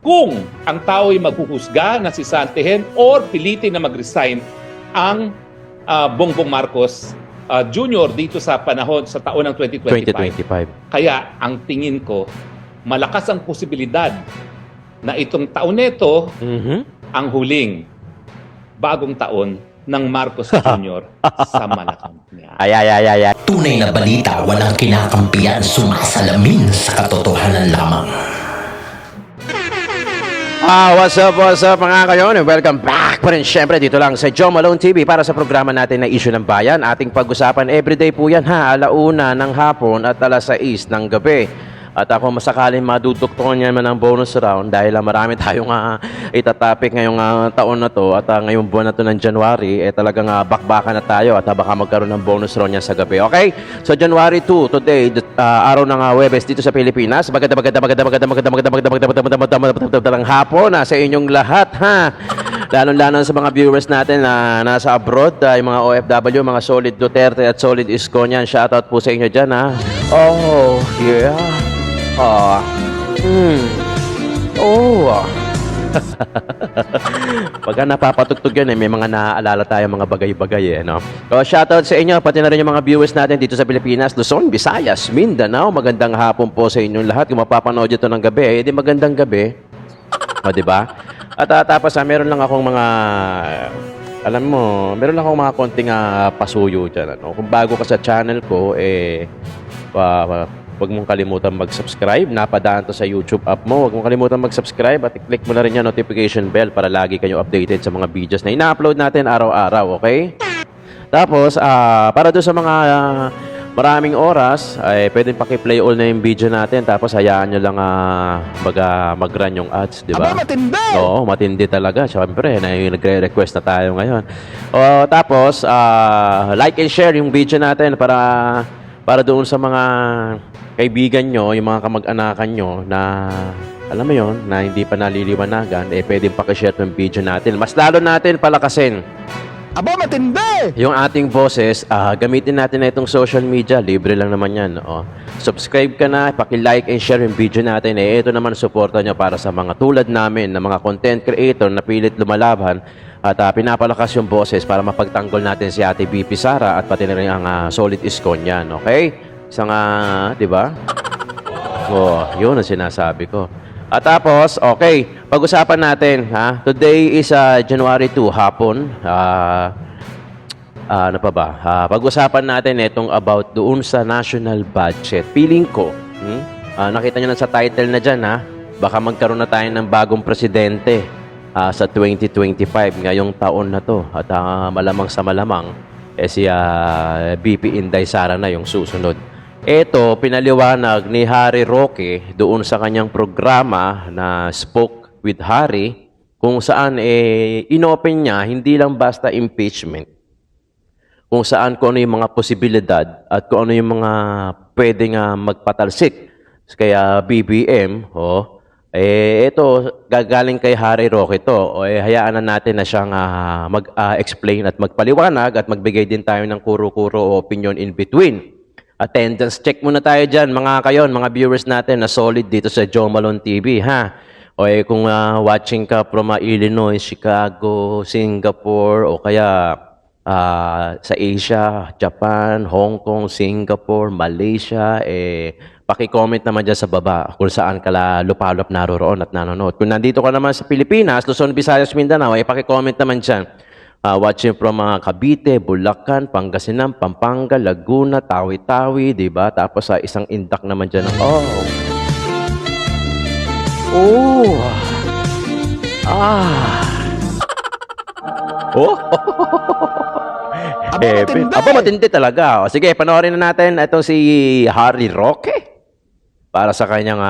kung ang tao ay maghuhusga na sisantihin or pilitin na mag-resign ang Bongbong Marcos Jr. dito sa panahon sa taon ng 2025. Kaya ang tingin ko, malakas ang posibilidad na itong taon nito ang huling bagong taon ng Marcos Jr. sa Malacanang. Ay. Tunay na balita, walang kinakampiyan, sumasalamin sa katotohanan lamang. What's up mga kayon? Welcome back pa rin syempre dito lang sa Joe Malone TV para sa programa natin na Issue ng Bayan. Ating pag-usapan everyday po yan ha, 1:00 ng hapon at 6:00 ng gabi. At ako masakaling maduduktukan niya man ng bonus round dahil marami tayong itatopic ngayong taon na to at ngayong buwan na to ng January talagang bakbakan na tayo at baka magkaroon ng bonus round niya sa gabi. Okay? So January 2 today, araw ng Huwebes dito sa Pilipinas. Magandang hapon sa inyong lahat ha. Lalo-lalo sa mga viewers natin na nasa abroad, yung mga OFW, mga Solid Duterte at Solid Isconian. Shoutout po sa inyo dyan ha. Oh, yeah. Pagka napapatugtog yan may mga naaalala tayo mga bagay-bagay no? So, shoutout sa inyo, pati na rin yung mga viewers natin dito sa Pilipinas, Luzon, Visayas, Mindanao. Magandang hapon po sa inyong lahat. Kung mapapanood ito ng gabi, di magandang gabi. O, diba? At tapos meron lang akong mga, alam mo, meron lang akong mga konting pasuyo dyan. Ano? Kung bago ka sa channel ko, huwag mong kalimutan mag-subscribe. Napadaan to sa YouTube app mo. Huwag mong kalimutan mag-subscribe at i-click mo na rin yung notification bell para lagi kayo updated sa mga videos na ina-upload natin araw-araw, okay? Tapos, para doon sa mga maraming oras, ay pwedeng paki-play all na yung video natin. Tapos, hayaan nyo lang mag-run yung ads, di ba? Aba, matindi! Oo, matindi talaga. Siyempre, nagre-request na tayo ngayon. Tapos, like and share yung video natin para doon sa mga kaibigan nyo, yung mga kamag-anakan nyo na, alam mo yon na hindi pa naliliwanagan, pwedeng pakishare ng video natin. Mas lalo natin palakasin. Aba, matindi! Yung ating boses, gamitin natin na itong social media. Libre lang naman yan. Subscribe ka na, paki-like and share yung video natin. Ito naman suporta nyo para sa mga tulad namin, na mga content creator na pilit lumalaban at pinapalakas yung boses para mapagtanggol natin si Ate BP Sara at pati na rin ang Solid Isconian. Okay? Isang, di ba? Yun ang sinasabi ko. At tapos, okay, pag-usapan natin, ha? Today is January 2, hapon. Ano pa ba? Pag-usapan natin itong about doon sa national budget. Feeling ko, nakita nyo na sa title na dyan, ha? Baka magkaroon na tayo ng bagong presidente sa 2025, ngayong taon na to. At malamang sa malamang, si BP Inday Sara na yung susunod. Ito, pinaliwanag ni Harry Roque doon sa kanyang programa na Spoke with Harry, kung saan inopen niya hindi lang basta impeachment, kung saan kung ano yung mga posibilidad at kung ano yung mga pwedeng magpatalsik kaya BBM. Ito, gagaling kay Harry Roque ito. Hayaan na natin na siyang mag-explain at magpaliwanag at magbigay din tayo ng kuro-kuro opinion in between. Attendance check muna tayo dyan, mga kayon, mga viewers natin na solid dito sa Joe Malone TV, ha? Kung watching ka from Illinois, Chicago, Singapore, o kaya sa Asia, Japan, Hong Kong, Singapore, Malaysia, paki-comment naman dyan sa baba kung saan ka lupalop naroroon at nanonood. Kung nandito ka naman sa Pilipinas, Luzon, Visayas, Mindanao, paki-comment naman dyan. Watching from Cavite, Bulacan, Pangasinan, Pampanga, Laguna, Tawi-Tawi, di ba? Tapos isang indak naman dyan. Matindi talaga. Sige, panoorin na natin itong si Harry Roque para sa kanyang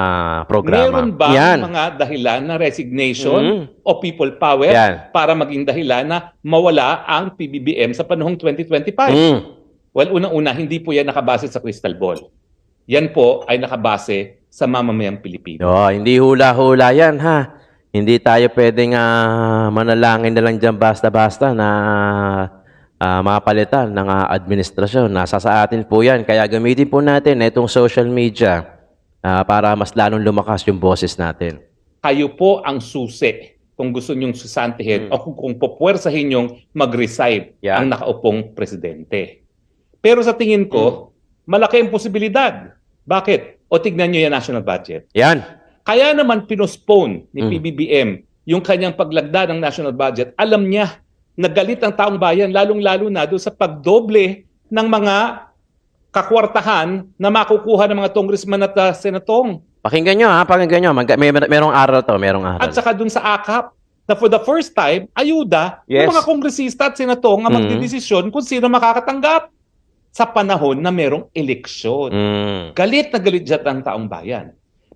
programa. Meron ba mga dahilan na resignation o people power para maging dahilan na mawala ang PBBM sa panahong 2025? Well, unang-una, hindi po yan nakabase sa crystal ball. Yan po ay nakabase sa mamamayang Pilipino. Hindi hula-hula yan, ha? Hindi tayo pwedeng manalangin na lang dyan basta-basta na mapalitan ng administrasyon. Nasa sa atin po yan. Kaya gamitin po natin itong social media para mas lalong lumakas yung boses natin. kayo po ang susi kung gusto nyong susantihin o kung pupuwersahin nyong mag-resign Yeah. ang nakaupong presidente. Pero sa tingin ko, malaki ang posibilidad. Bakit? O tignan nyo yung national budget. Yan. Kaya naman pinospone ni PBBM yung kanyang paglagda ng national budget. Alam niya na galit ang taong bayan, lalong-lalo na doon sa pagdoble ng mga kakwartahan na makukuha ng mga congressman at senatong. Pakinggan nyo ha, pakinggan nyo. Merong aral to, merong aral. At saka doon sa AKAP, na for the first time, ayuda Yes. ng mga kongresista at senatong ang magdidesisyon kung sino makakatanggap sa panahon na merong eleksyon. Galit na galit dyan ang taong bayan.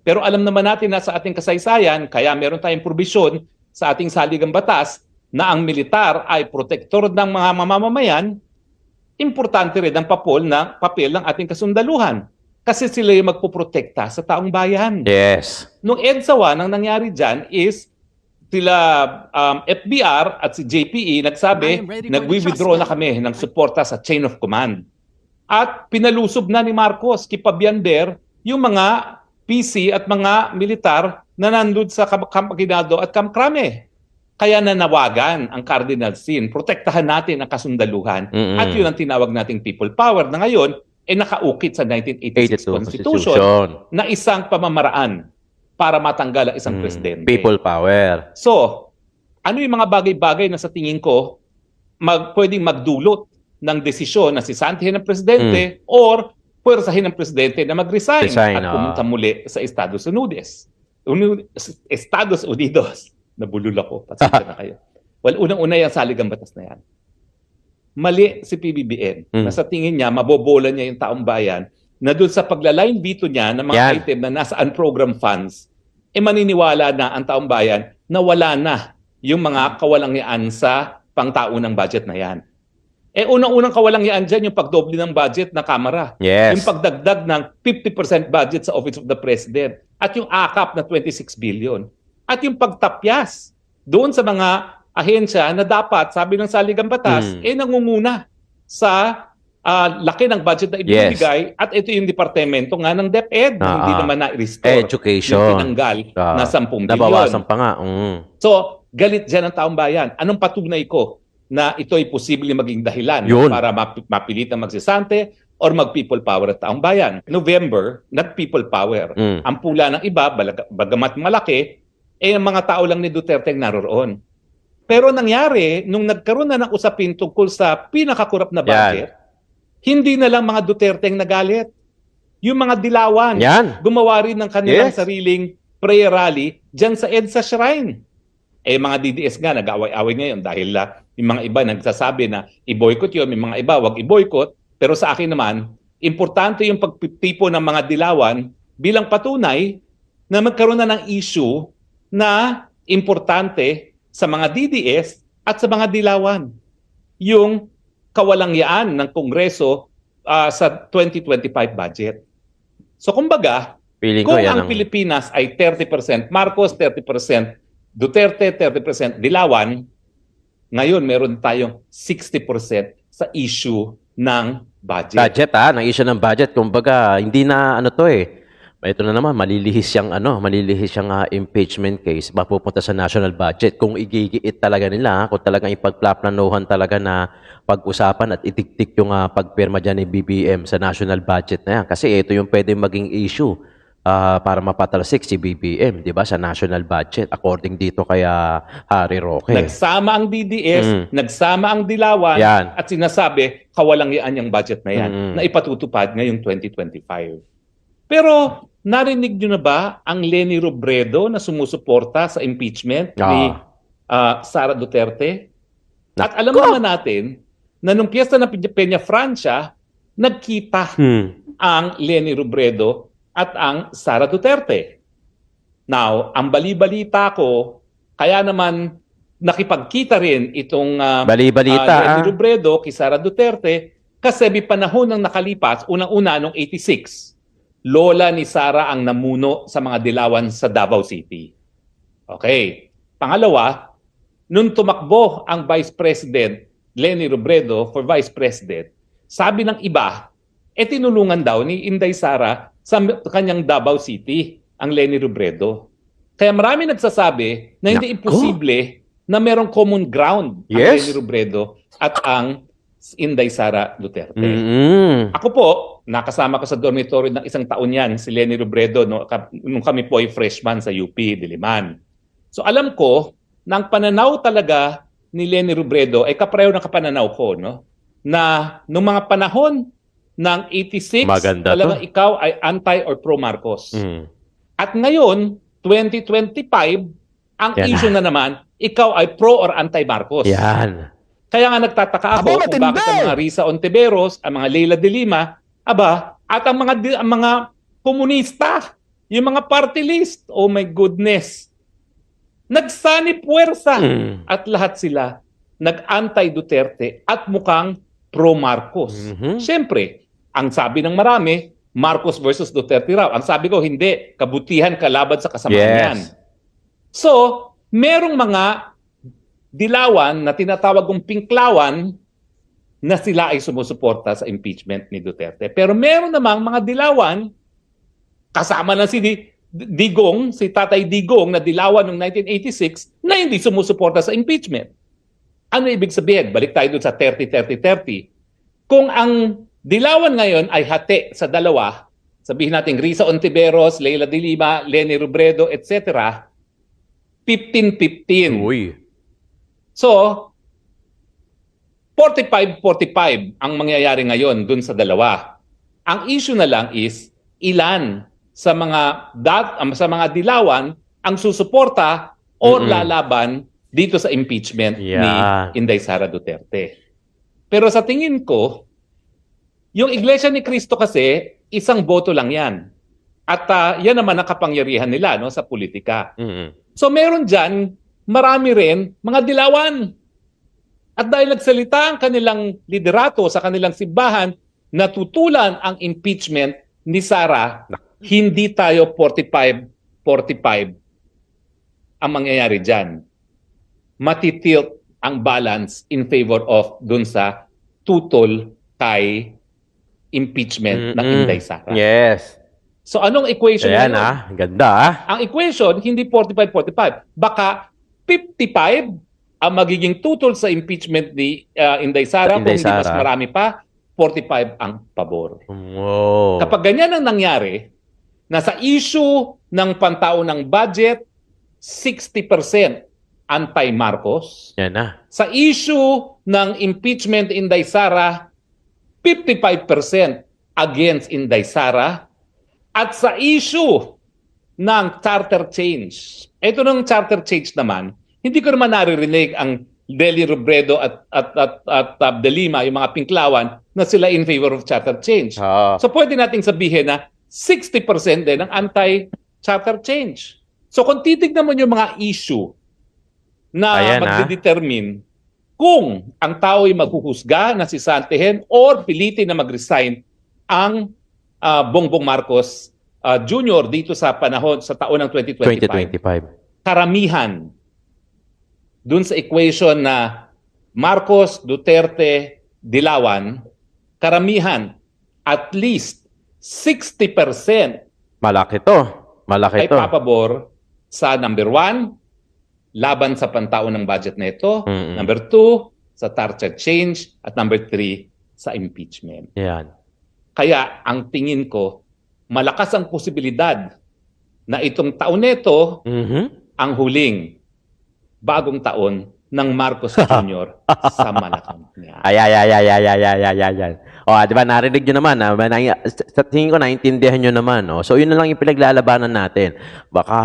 Pero alam naman natin na sa ating kasaysayan, kaya meron tayong probisyon sa ating saligang batas na ang militar ay protektor ng mga mamamayan, importante rin ang papel ng ating kasundaluhan. Kasi sila yung magpuprotekta sa taong bayan. Yes. Nung EDSA 1, ang nangyari dyan is sila FBR at si JPE nagsabi, nagwi-withdraw na kami ng suporta sa chain of command. At pinalusob na ni Marcos, Kipabiander, yung mga PC at mga militar na nandun sa Camp Aguinaldo at Camp Crame. Kaya nanawagan ang Cardinal Sin, protektahan natin ang kasundaluhan. At yun ang tinawag nating people power na ngayon nakaukit sa 1986 Constitution na isang pamamaraan para matanggal ang isang presidente. People power. So, ano yung mga bagay-bagay na sa tingin ko pwedeng magdulot ng desisyon na sisantihin ng presidente or puwersahin ng presidente na mag-resign at pumunta muli sa Estados Unidos. Estados Unidos. Nabulol ako. Pasensya na kayo. Well, unang-una yung saligang batas na yan. Mali si PBBM na sa tingin niya, mabobola niya yung taong bayan na doon sa paglaline veto niya ng mga item na nasa unprogrammed funds, maniniwala na ang taong bayan na wala na yung mga kawalangyaan sa pangtaunang budget na yan. Unang-unang kawalangyaan dyan yung pagdoble ng budget na Kamara. Yes. Yung pagdagdag ng 50% budget sa Office of the President at yung AKAP na 26 billion. At yung pagtapyas doon sa mga ahensya na dapat, sabi ng saligang batas, nangunguna sa laki ng budget na ibibigay at ito yung departamento nga ng DepEd na hindi naman na-restore. Education. Yung tinanggal na 10 billion. Nabawasan pa nga. So, galit dyan ang taong bayan. Anong patunay ko na ito ay posibleng maging dahilan para mapilitang magsisante or mag-people power at taong bayan? November, nag-people power. Ang pula ng iba, bagamat malaki, ang mga tao lang ni Duterte ang naroroon. Pero nangyari, nung nagkaroon na ng usapin tungkol sa pinakakurap na budget, hindi na lang mga Duterte ang nagalit. Yung mga dilawan, gumawa rin ng kanilang sariling prayer rally dyan sa EDSA Shrine. Mga DDS nga, nag-away-away ngayon dahil yung mga iba nagsasabi na i-boycott yun, may mga iba, wag i-boycott. Pero sa akin naman, importante yung pagtipo ng mga dilawan bilang patunay na magkaroon na ng issue na importante sa mga DDS at sa mga dilawan. Yung kawalangyaan ng Kongreso sa 2025 budget. So kumbaga, kung ang Pilipinas ay 30% Marcos, 30% Duterte, 30% dilawan, ngayon meron tayong 60% sa issue ng budget. Ng issue ng budget. Kumbaga, hindi na ito na naman, malilihis siyang impeachment case, mapupunta sa national budget. Kung igigiit talaga nila, kung talagang ipagplaplanuhan talaga na pag-usapan at itiktik yung pagpirma dyan ni BBM sa national budget na yan. Kasi ito yung pwede maging issue para mapatalsik si BBM, di ba, sa national budget, according dito kaya Harry Roque. Nagsama ang DDS, nagsama ang dilawan, at sinasabi, kawalangyaan yung budget na yan, na ipatutupad ngayong 2025. Pero, narinig nyo na ba ang Leni Robredo na sumusuporta sa impeachment ni Sara Duterte? At alam naman natin na nung piyesta ng Peña Francia, nagkita ang Leni Robredo at ang Sara Duterte. Now, ang bali-balita ko, kaya naman nakipagkita rin itong Leni Robredo kay Sara Duterte kasi may panahon ng nakalipas, unang-una noong 86. Lola ni Sara ang namuno sa mga dilawan sa Davao City. Okay. Pangalawa, nung tumakbo ang Vice President Leni Robredo for Vice President, sabi ng iba, tinulungan daw ni Inday Sara sa kanyang Davao City, ang Leni Robredo. Kaya marami nagsasabi na hindi Nako. imposible na merong common ground ang Yes. Leni Robredo at ang Inday Sara Duterte. Mm-mm. Ako po, nakasama ko sa dormitory ng isang taon yan, si Leni Robredo, nung kami po ay freshman sa UP, Diliman. So alam ko, na ang pananaw talaga ni Leni Robredo ay kapareho ng kapananaw ko, no? Na nung mga panahon ng 86, Maganda talagang to. ikaw ay anti or pro Marcos. Mm. At ngayon, 2025, ang Yan issue na naman, ikaw ay pro or anti Marcos. Yan. Kaya nga nagtataka ako kung bakit ang mga Risa Ontiveros, ang mga Leila de Lima, at ang mga komunista, yung mga party list, oh my goodness, nagsani puwersa at lahat sila nag-anti-Duterte at mukhang pro-Marcos. Mhm. Siyempre, ang sabi ng marami, Marcos versus Duterte raw. Ang sabi ko, hindi. Kabutihan kalaban sa kasamaan Yes. yan. So, merong mga dilawan na tinatawag kong pinklawan na sila ay sumusuporta sa impeachment ni Duterte. Pero meron namang mga dilawan, kasama na si Digong, si Tatay Digong na dilawan noong 1986 na hindi sumusuporta sa impeachment. Ano ibig sabihin? Balik tayo dun sa 30-30-30. Kung ang dilawan ngayon ay hati sa dalawa, sabihin natin Risa Ontiveros, Leila de Lima, Leni Robredo, etc., 15-15. Uy. So, 45-45 ang mangyayari ngayon dun sa dalawa. Ang issue na lang is ilan sa mga dilawan ang susuporta o lalaban dito sa impeachment ni Inday Sara Duterte. Pero sa tingin ko, yung Iglesia ni Cristo kasi isang boto lang yan. At yan naman ang kapangyarihan nila no, sa politika. Mm-mm. So meron dyan, marami rin mga dilawan. At dahil nagsalita ang kanilang liderato sa kanilang simbahan, natutulan ang impeachment ni Sara, hindi tayo 45-45 ang mangyayari dyan. Matitilt ang balance in favor of dun sa tutol kay impeachment ng Inday Sara. Yes. So anong equation Ayan ngayon? ganda Ang equation, hindi 45-45. Baka 55 ang magiging tutol sa impeachment ni Inday Sara. Kung Inday hindi mas Sara. marami pa, 45 ang pabor. Wow. Kapag ganyan ang nangyari, nasa issue ng pantaunang budget, 60% anti-Marcos. Yan na. Sa issue ng impeachment Inday Sara, 55% against Inday Sara. At sa issue ng charter change, ito ng charter change naman, hindi ko naman naririnig ang Leni Robredo at De Lima, yung mga pinklawan, na sila in favor of charter change. So pwede nating sabihin na 60% din ang anti-charter change. So kung titignan mo yung mga issue na magdedetermine kung ang tao ay maghuhusga na sisantihin or pilitin na mag-resign ang Bongbong Marcos Jr. dito sa taon ng 2025. Karamihan dun sa equation na Marcos, Duterte, Dilawan, karamihan, at least 60% Malaki to. Malaki ay to. papabor sa number 1, laban sa pantaon ng budget na ito, Mm-mm. number 2, sa charter change, at number 3, sa impeachment. Yan. Kaya ang tingin ko, malakas ang posibilidad na itong taon nito Mhm. ang huling bagong taon ng Marcos Jr. sa Malacanang. Ay. O, di ba, narinig nyo naman. Sa tingin ko, naintindihan nyo naman. Oh. So, yun na lang yung pinaglalabanan natin. Baka,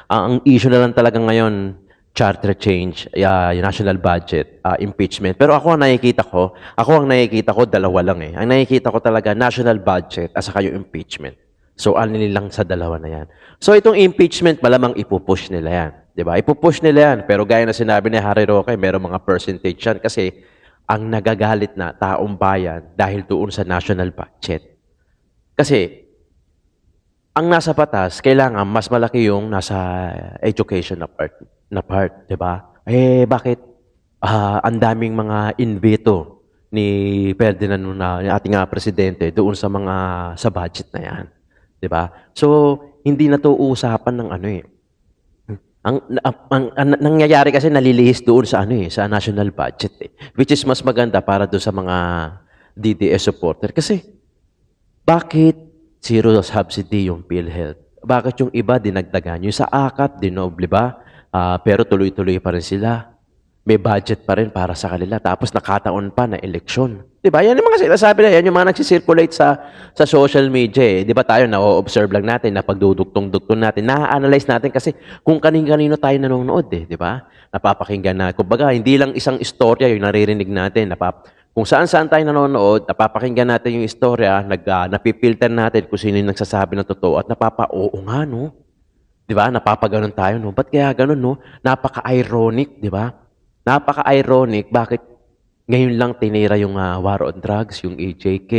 ang issue na lang talaga ngayon, charter change, yung national budget, impeachment. Pero ako ang nakikita ko, dalawa lang eh. Ang nakikita ko talaga, national budget, at saka yung impeachment. So, alin lang sa dalawa na yan. So, itong impeachment, malamang ipupush nila yan. Diba? Ipupush nila yan. Pero gaya na sinabi ni Harry Roque, mayroong mga percentage yan. Kasi, ang nagagalit na taong bayan dahil doon sa national budget. Kasi, ang nasa batas, kailangan mas malaki yung nasa education na part, di ba? Bakit ang daming mga invito ni Ferdinand na ni ating presidente doon sa budget na yan, di ba? So, hindi na to usapan ng Ang nangyayari kasi nalilihis doon sa sa national budget eh. Which is mas maganda para doon sa mga DDS supporter. Kasi bakit zero subsidy yung PhilHealth? Bakit yung iba dinagdagan? Yung sa AKAP, dinoble ba? Pero tuloy-tuloy pa rin sila. May budget pa rin para sa kanila. Tapos nakataon pa na eleksyon. Diba? Yan yung mga sinasabi na yan, yung mga nagsisirculate sa social media. Eh. Di ba tayo na-observe lang natin, na pagdudugtong-dugtong natin, na-analyze natin kasi kung kanin-kanino tayo nanonood eh. Di ba? Napapakinggan na. Kumbaga, hindi lang isang istorya yung naririnig natin. Kung saan-saan tayo nanonood, napapakinggan natin yung istorya, napipilter natin kung sino yung nagsasabi ng totoo at oo nga, no? Di ba? Napapaganon tayo, no? Ba't kaya ganon, no? Napaka-ironic, di ba? Napaka-ironic, bakit ngayon lang tinira yung war on drugs, yung AJK,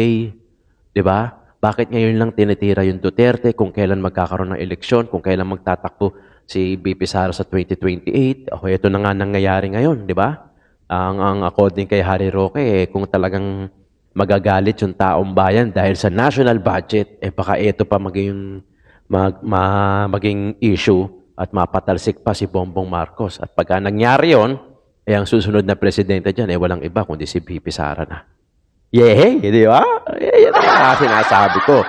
di ba? Bakit ngayon lang tinitira yung Duterte kung kailan magkakaroon ng eleksyon, kung kailan magtatakbo si BP Sara sa 2028? O ito na nga nangyayari ngayon, di ba? Ang according kay Harry Roque, kung talagang magagalit yung taong bayan dahil sa national budget, baka ito pa maging issue at mapatalsik pa si Bongbong Marcos. At pagka nangyari yon, ang susunod na presidente dyan, walang iba kundi si VP Sara na. Yehey, di ba? Yan ang sinasabi ko.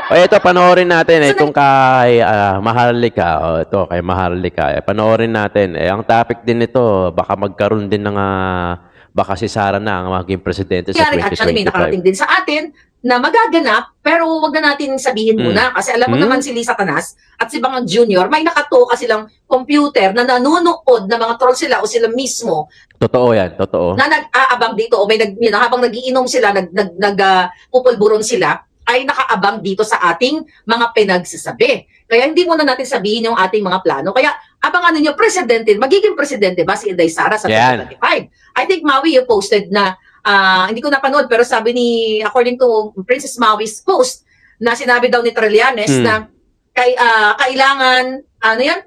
O ito, panoorin natin. Itong kay Maharlika. O ito, kay Maharlika. Panoorin natin. Ang topic din nito, baka magkaroon din ng baka si Sara na ang maging presidente sa 2025. Actually, may nakarating din sa atin na magaganap, pero wag na natin sabihin muna. Kasi alam mo naman si Lisa Tanas at si Bangang Junior, may nakatoka silang computer na nanonood na mga troll sila o sila mismo. Totoo yan, totoo. Na nag-aabang dito o may habang nagiinom sila, pupulburon sila, ay nakaabang dito sa ating mga pinagsasabi. Kaya hindi muna natin sabihin yung ating mga plano. Kaya abangan ninyo, magiging presidente ba si Inday Sara sa 2025? I think Maui, you posted na, hindi ko napanood, pero sabi according to Princess Maui's post, na sinabi daw ni Trillanes na kailangan,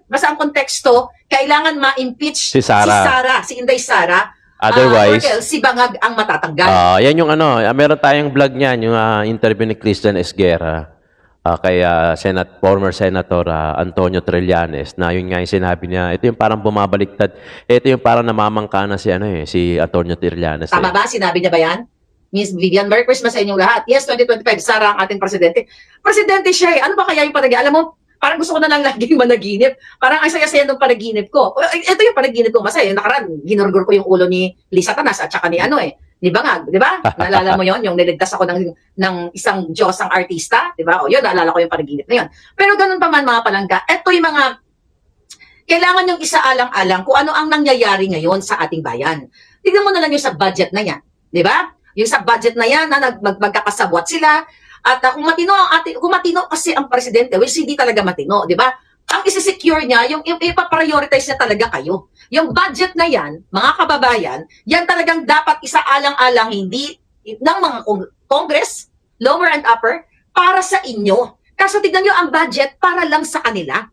basta ang konteksto, kailangan ma-impeach si Sara, si Inday Sara. Otherwise, si Bangag ang matatanggal. Yan yung meron tayong vlog niyan, yung interview ni Christian Esguerra kay former Senator Antonio Trillanes, na yun nga yung sinabi niya, ito yung parang bumabaliktad, ito yung parang namamangka na si Antonio Trillanes. Tama ba? Sinabi niya ba yan? Miss Vivian, Merry Christmas sa inyong lahat. Yes, 2025, Sara ang ating presidente. Presidente siya eh. Ano ba kaya yung alam mo, parang gusto ko na lang laging managinip. Parang ang saya-saya ng panaginip ko. Ito yung panaginip ko masaya. Yung nakaraan, ginurgur ko yung ulo ni Lisa Tanas at saka ni Di ba nga? Di ba? Naalala mo yon, yung niligtas ako ng isang Diyosang artista? Di ba? O yun, naalala ko yung panaginip na yun. Pero ganun pa man mga palangga, ito yung mga kailangan yung isaalang-alang kung ano ang nangyayari ngayon sa ating bayan. Tignan mo na lang yung sa budget na yan. Di ba? Yung sa budget na yan, na magkakasabwat sila. At kung matino kasi ang presidente, which hindi talaga matino, di ba? Ang isi-secure niya, yung ipaprioritize niya talaga kayo. Yung budget na yan, mga kababayan, yan talagang dapat isaalang-alang hindi ng mga Congress, lower and upper, para sa inyo. Kaso tignan nyo ang budget para lang sa kanila.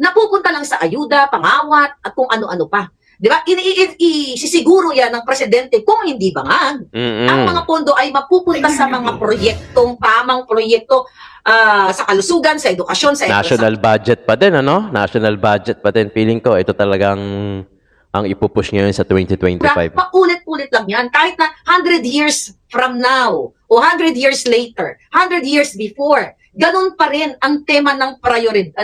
Napupunta lang sa ayuda, pangawat, at kung ano-ano pa. Di ba? Isisiguro yan ng presidente kung hindi bangag. Ang mga pondo ay mapupunta sa mga tamang proyekto sa kalusugan, sa edukasyon, sa national budget pa din, ano? National budget pa din. Feeling ko, ito talagang ang ipupush ngayon sa 2025. Paulit-ulit lang yan. Kahit na 100 years from now, o 100 years later, 100 years before, ganun pa rin ang tema ng prioridad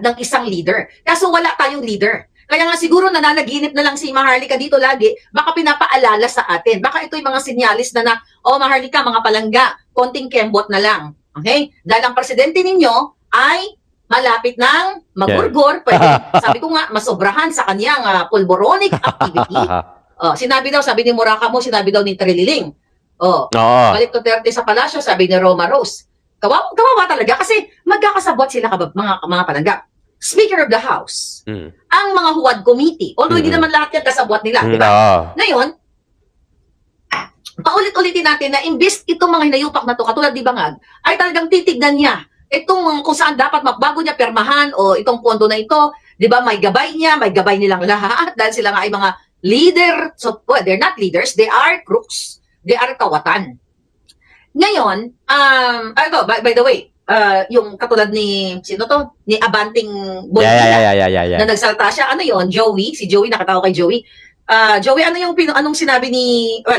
ng isang leader. Kaso wala tayong leader. Kaya nga siguro nananaginip na lang si Maharlika dito lagi, baka pinapaalala sa atin. Baka ito yung mga sinyalis na Maharlika, mga palangga, konting kembot na lang. Okay? Dahil ang presidente ninyo ay malapit ng magurgor. Pwede, sabi ko nga, masobrahan sa kanyang pulboronic activity. Sabi ni Murakamo, sinabi daw ni Trililing. Balik Duterte sa palasyo, sabi ni Roma Rose. Kawawa talaga kasi magkakasabot sila mga palangga. Speaker of the House, ang mga huwad committee, although hindi naman lahat yan kasabot nila, di ba? Ngayon, paulit-ulitin natin na imbis itong mga hinayupak na to, katulad ni Bangag, ay talagang titignan niya itong kung saan dapat bago niya permahan o itong pondo na ito, di ba, may gabay niya, may gabay nilang lahat dahil sila nga ay mga leader. So, they're not leaders, they are crooks. They are kawatan. Ngayon, by the way, yung katulad ni, sino to? Ni Abanting Bolivia. Yeah. Na nagsalta siya. Ano yon? Joey? Si Joey, nakatawa kay Joey. Joey, anong sinabi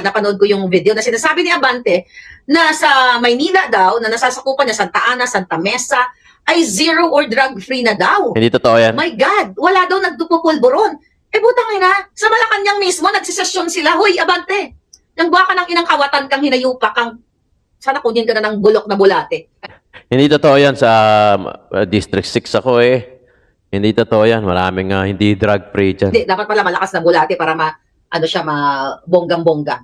napanood ko yung video na sinasabi ni Abante na sa Maynila daw, na nasasakupan niya Santa Ana, Santa Mesa, ay zero or drug-free na daw. Hindi totoo yan. My God, wala daw nagtupupulburon. Butang ina, sa Malacanang mismo, nagsisesyon sila, Hoy, Abante, nang buha ka ng inang kawatan kang hinayupa, sana kunin ka na ng bulok na bulate. Hindi totoo yan sa District 6 ako eh. Hindi totoo yan. Maraming hindi drug-free dyan. Hindi, dapat pala malakas na bulate para bonggang-bongga.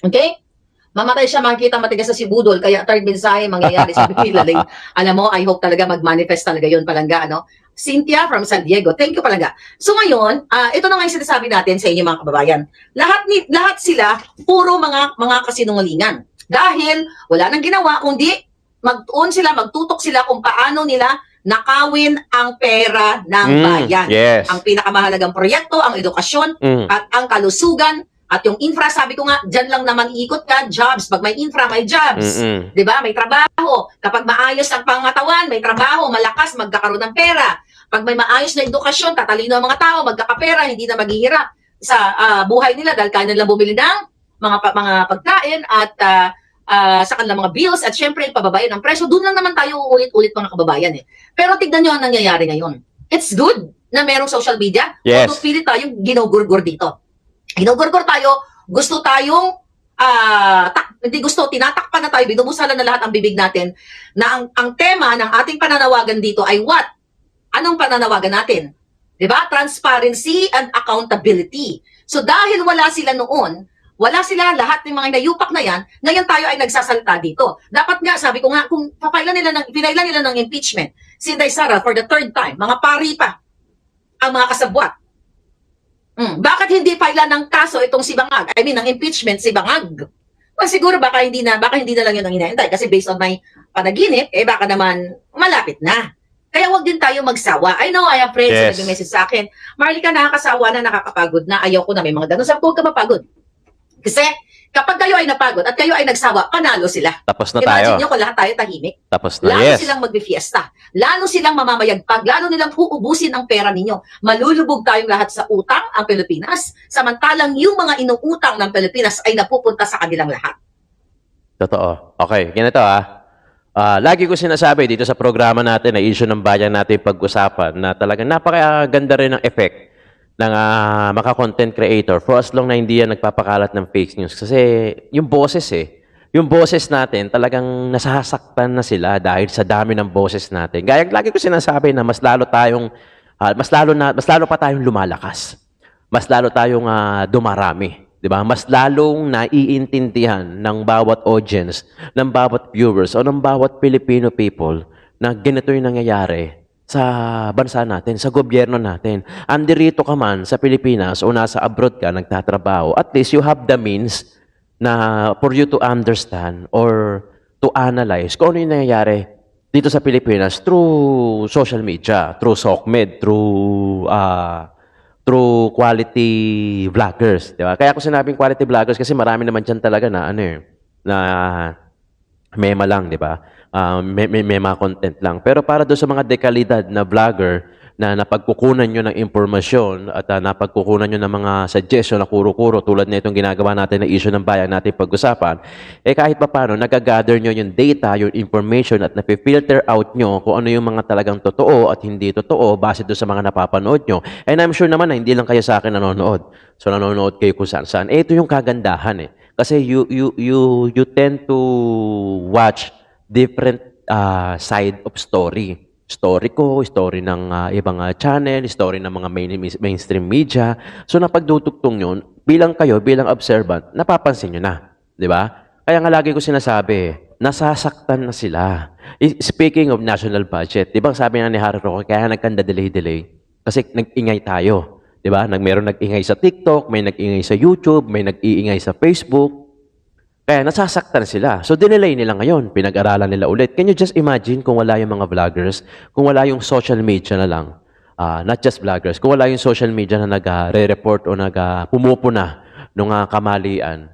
Okay? Mamatay siya, makikita matigas sa si Budol, kaya third mensahe mangyayari sa Bilaling. Alam mo, I hope talaga mag-manifest talaga yun, Palangga, ano? Cynthia from San Diego. Thank you, Palangga. So ngayon, ito na nga yung sinasabi natin sa inyo mga kababayan. Lahat sila, puro mga kasinungalingan. Dahil wala nang ginawa, kundi magtutok sila kung paano nila nakawin ang pera ng bayan. Yes. Ang pinakamahalagang proyekto, ang edukasyon, at ang kalusugan, at yung infra, sabi ko nga, dyan lang naman iikot ka, jobs. Pag may infra, may jobs. Diba? May trabaho. Kapag maayos ang pangatawan, may trabaho, malakas, magkakaroon ng pera. Pag may maayos na edukasyon, tatalino ang mga tao, magkakapera, hindi na maghihirap sa buhay nila dahil kaya nilang bumili ng mga pagkain at sa kanilang mga bills at syempre pababayan ng presyo. Doon lang naman tayo ulit-ulit mga kababayan eh. Pero tignan nyo ang nangyayari ngayon. It's good na merong social media. Yes. Although pilit tayong ginugurgur dito. Ginugurgur tayo, gusto tayong tinatakpan na tayo, binumusalan na lahat ang bibig natin na ang tema ng ating pananawagan dito ay what? Anong pananawagan natin? Diba? Transparency and accountability. So dahil wala sila noon, wala sila lahat ng mga inayupak na yan, ngayon tayo ay nagsasalta dito. Dapat nga, sabi ko nga, kung pinailan nila ng impeachment, si Inday Sara for the third time, mga pari pa, ang mga kasabwat. Bakit hindi pailan ng kaso itong si Bangag? I mean, ng impeachment si Bangag. Well, siguro baka hindi na lang yun ang hinahintay. Kasi based on my panaginip, baka naman malapit na. Kaya wag din tayo magsawa. I know, I have friends na nag-message sa akin, Marlica, nakakasawa na, nakakapagod na, ayaw ko na, may mga ganun. Sabi ko, huwag ka mapagod. Kasi kapag kayo ay napagod at kayo ay nagsawa, panalo sila. Tapos na Imagine tayo. nyo kung lahat tayo tahimik. Tapos na, Lalo silang magbi-fiesta. Lalo silang mamamayagpag. Lalo nilang uubusin ang pera ninyo. Malulubog tayong lahat sa utang ang Pilipinas. Samantalang yung mga inuutang ng Pilipinas ay napupunta sa kanilang lahat. Totoo. Okay, ganito lagi ko sinasabi dito sa programa natin na issue ng bayan natin pag-usapan na talagang napakaganda rin ng effect ng maka-content creator for as long na hindi yan nagpapakalat ng fake news. Kasi yung boses natin talagang nasasaktan na sila dahil sa dami ng boses natin. Gaya lagi ko sinasabi na mas lalo pa tayong lumalakas. Mas lalo tayong dumarami. 'Di ba? Mas lalong naiintindihan ng bawat audience, ng bawat viewers o ng bawat Filipino people na ganito yung nangyayari sa bansa natin, sa gobyerno natin. Andirito ka man sa Pilipinas o nasa abroad ka, nagtatrabaho, at least you have the means na for you to understand or to analyze kung ano yung nangyayari dito sa Pilipinas through social media, through SOCMED, through quality vloggers. Di ba? Kaya ako sinabing quality vloggers kasi marami naman dyan talaga na mema lang, di ba? May mga content lang. Pero para doon sa mga dekalidad na vlogger na napagkukunan nyo ng impormasyon at napagkukunan nyo ng mga suggestion na kuro-kuro tulad na itong ginagawa natin na issue ng bayan natin pag-usapan, kahit pa paano, nagagather nyo yung data, yung information at napifilter out nyo kung ano yung mga talagang totoo at hindi totoo base doon sa mga napapanood nyo. And I'm sure naman na hindi lang kayo sa akin nanonood. So nanonood kayo kung saan-saan. Ito yung kagandahan Kasi you tend to watch different side of story. Story ko, story ng ibang channel, story ng mga mainstream media. So napagdudugtong yun, bilang observant, napapansin nyo na. Di ba? Kaya nga lagi ko sinasabi, nasasaktan na sila. Speaking of national budget, di ba sabi nga ni Harry Roque, kaya nagkanda-delay-delay? Kasi nag-ingay tayo. Di ba? Meron nag-ingay sa TikTok, may nag-ingay sa YouTube, may nag-iingay sa Facebook. Kaya nasasaktan sila. So, dinelay nila ngayon. Pinag-aralan nila ulit. Can you just imagine kung wala yung mga vloggers, kung wala yung social media na lang, not just vloggers, kung wala yung social media na nag-re-report o pumupuna ng kamalian,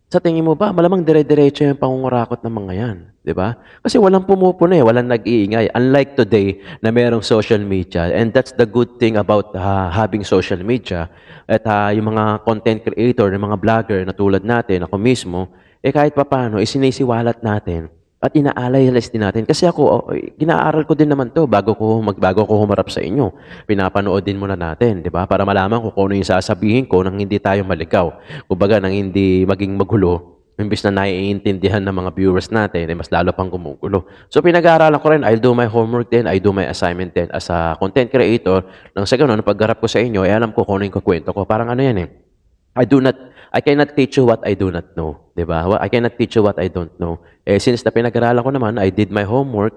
Sa tingin mo ba, malamang dire-diretso yung pangungurakot ng mga yan, di ba? Kasi walang pumupuna walang nag-iingay. Unlike today na merong social media, and that's the good thing about having social media, at yung mga content creator, yung mga vlogger na tulad natin, ako mismo, kahit papaano, isinisiwalat natin at inaalay-alis din natin. Kasi ako, ginaaral ko din naman to bago ko humarap sa inyo. Pinapanood din muna natin, di ba? Para malaman ko kung ano yung sasabihin ko nang hindi tayo maligaw. Kumbaga, nang hindi maging magulo, imbis na naiintindihan ng mga viewers natin, mas lalo pang gumugulo. So, pinag-aaralan ko rin, I'll do my homework din, I do my assignment din as a content creator. Nang sa ganun, paggarap ko sa inyo, alam ko kung ano yung kukwento ko. Parang ano yan I cannot teach you what I do not know. Diba? I cannot teach you what I don't know. Since na pinag-aralan ko naman, I did my homework,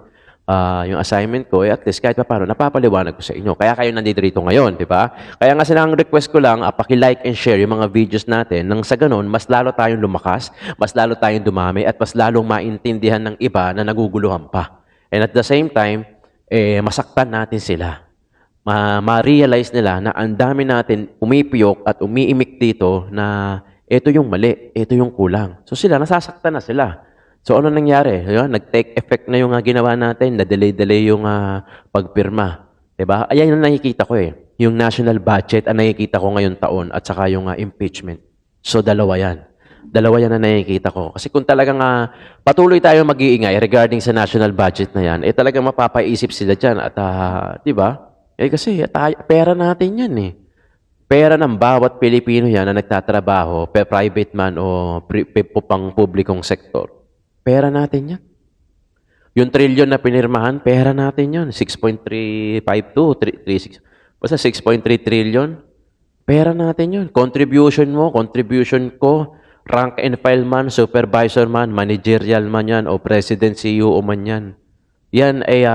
yung assignment ko, at least kahit pa paano, napapaliwanag ko sa inyo. Kaya kayo nandito rito ngayon, di ba? Kaya nga silang request ko lang, paki-like and share yung mga videos natin, nang sa ganun, mas lalo tayong lumakas, mas lalo tayong dumami, at mas lalong maintindihan ng iba na naguguluhan pa. And at the same time, masaktan natin sila. Ma-realize nila na ang dami natin umipiyok at umiimik dito na ito yung mali, ito yung kulang. So sila, nasasaktan na sila. So ano nangyari? Nag-take effect na yung ginawa natin, na-delay yung pagpirma. Diba? Ayan yung nakikita ko Yung national budget ang nakikita ko ngayon taon at saka yung impeachment. So dalawa yan. Dalawa yan na nakikita ko. Kasi kung talagang patuloy tayo mag-iingay regarding sa national budget na yan, talagang mapapaisip sila dyan. At di ba? Kasi pera natin yan Pera ng bawat Pilipino yan na nagtatrabaho, private man o pang publikong sektor. Pera natin yan. Yung trilyon na pinirmahan, pera natin yun. 6.352, 36. Basta 6.3 trillion. Pera natin yun. Contribution mo, contribution ko, rank and file man, supervisor man, managerial man yan, o president, CEO man yan. Yan ay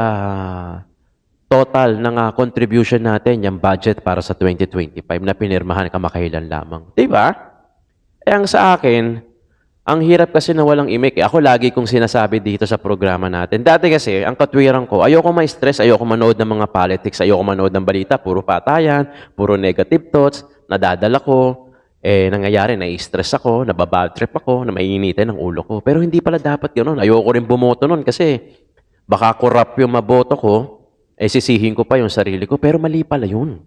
total ng contribution natin, yung budget para sa 2025 na pinirmahan kamakailan lamang. Diba? Ang sa akin, ang hirap kasi na walang imik. Ako lagi kong sinasabi dito sa programa natin. Dati kasi, ang katwiran ko, ayoko ma-stress, ayoko manood ng mga politics, ayoko manood ng balita, puro patayan, puro negative thoughts, nadadala ko, nangyayari, nai-stress ako, nababad trip ako, na maiinitin ang ulo ko. Pero hindi pala dapat ganoon. Ayoko rin bumoto nun kasi baka corrupt yung maboto ko, sisihin ko pa yung sarili ko, pero mali pala yun.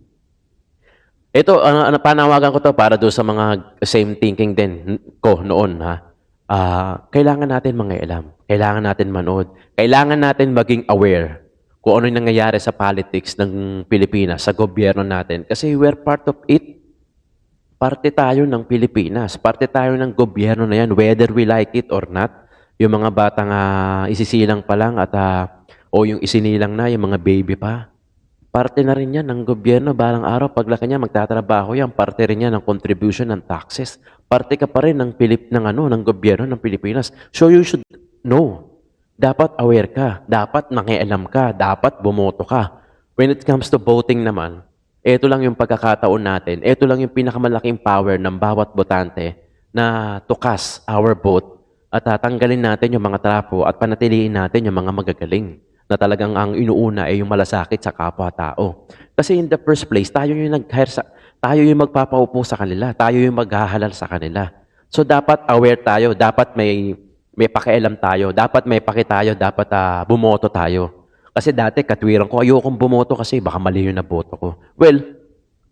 Ito, panawagan ko to para doon sa mga same thinking din ko noon, kailangan natin mangialam. Kailangan natin manood. Kailangan natin maging aware kung ano yung nangyayari sa politics ng Pilipinas, sa gobyerno natin. Kasi we're part of it. Parte tayo ng Pilipinas. Parte tayo ng gobyerno na yan, whether we like it or not. Yung mga batang isisilang pa lang at o yung isinilang na, yung mga baby pa. Parte na rin yan ng gobyerno. Balang araw, paglaki niya, magtatrabaho yan. Parte rin yan ng contribution ng taxes. Parte ka pa rin ng gobyerno ng Pilipinas. So you should know. Dapat aware ka. Dapat nakialam ka. Dapat bumoto ka. When it comes to voting naman, ito lang yung pagkakataon natin. Ito lang yung pinakamalaking power ng bawat botante na to cast our vote at tatanggalin natin yung mga trapo at panatiliin natin yung mga magagaling na talagang ang inuuna ay yung malasakit sa kapwa-tao. Kasi in the first place, tayo yung magpapaupo sa kanila. Tayo yung maghahalal sa kanila. So dapat aware tayo, dapat may pakialam tayo, dapat may paki tayo, dapat bumoto tayo. Kasi dati katwiran ko, ayokong bumoto kasi baka mali yung naboto ko. Well,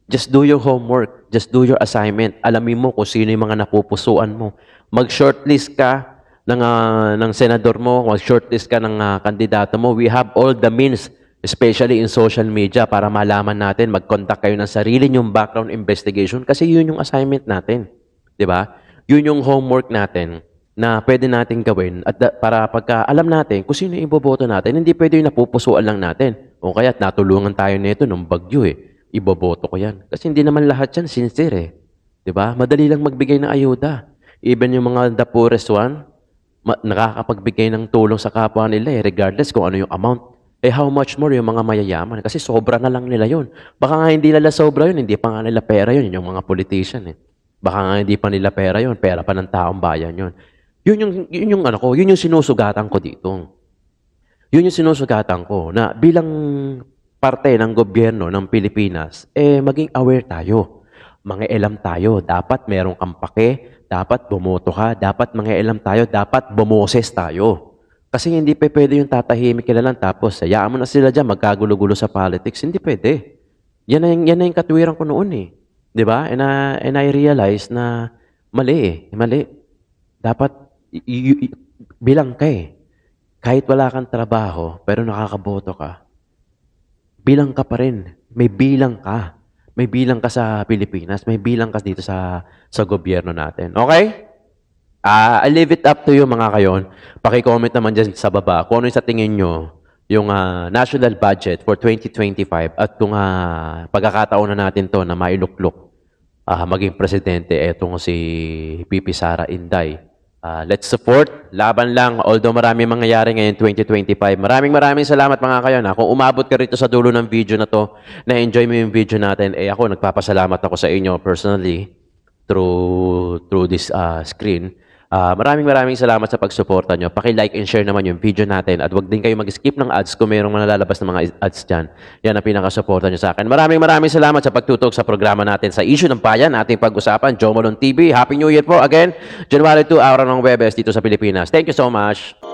just do your homework, just do your assignment. Alamin mo kung sino yung mga napupusuan mo. Mag-shortlist ka ng senador mo, mag-shortlist ka ng kandidato mo. We have all the means, especially in social media, para malaman natin, mag-contact kayo ng sarili nyong background investigation kasi yun yung assignment natin. Di ba? Yun yung homework natin na pwede natin gawin at para pagka alam natin kung sino yung iboboto natin, hindi pwede yung napupusuan lang natin. O kaya natulungan tayo nito nung bagyo iboboto ko yan. Kasi hindi naman lahat yan sincere Di ba? Madali lang magbigay ng ayuda. Even yung mga the poorest one, nakakapagbigay ng tulong sa kapwa nila regardless kung ano yung amount. How much more yung mga mayayaman? Kasi sobra na lang nila yun. Baka nga hindi nila sobra yun, hindi pa nga nila pera yun, yung mga politician Baka nga hindi pa nila pera yun, pera pa ng taong bayan yun. Yun yung sinusugatan ko dito. Yun yung sinusugatan ko na bilang parte ng gobyerno ng Pilipinas, maging aware tayo. mangialam tayo. Dapat meron kang pake, dapat bumoto ka, dapat mangialam tayo, dapat bumoses tayo. Kasi hindi pa pwede yung tatahimik ka lang tapos hayaan mo na sila dyan magkagulo-gulo sa politics. Hindi pwede. Yan na yung katwiran ko noon eh. Di ba? And I realized na mali eh. Mali. Dapat bilang ka eh. Kahit wala kang trabaho, pero nakakaboto ka, bilang ka pa rin. May bilang ka. May bilang ka sa Pilipinas. May bilang ka dito sa gobyerno natin. Okay? I'll leave it up to you mga kayon. Paki-comment naman dyan sa baba kung ano yung sa tingin nyo yung national budget for 2025 at kung pagkakataon na natin to na mailuklok maging presidente etong si Pipi Sara Inday. Let's support. Laban lang. Although marami mangyayari ngayon 2025. Maraming salamat mga kayo. Kung umabot ka rito sa dulo ng video na to, na-enjoy mo yung video natin, ako nagpapasalamat ako sa inyo personally through this screen. Maraming salamat sa pagsuporta nyo. Paki-like and share naman yung video natin at wag din kayo mag-skip ng ads kung mayroong nalalabas ng mga ads dyan. Yan ang pinakasuporta nyo sa akin. Maraming salamat sa pagtutok sa programa natin sa Issue ng Bayan, ating pag-usapan, Joe Malone TV. Happy New Year po again. January 2, araw ng Webes dito sa Pilipinas. Thank you so much.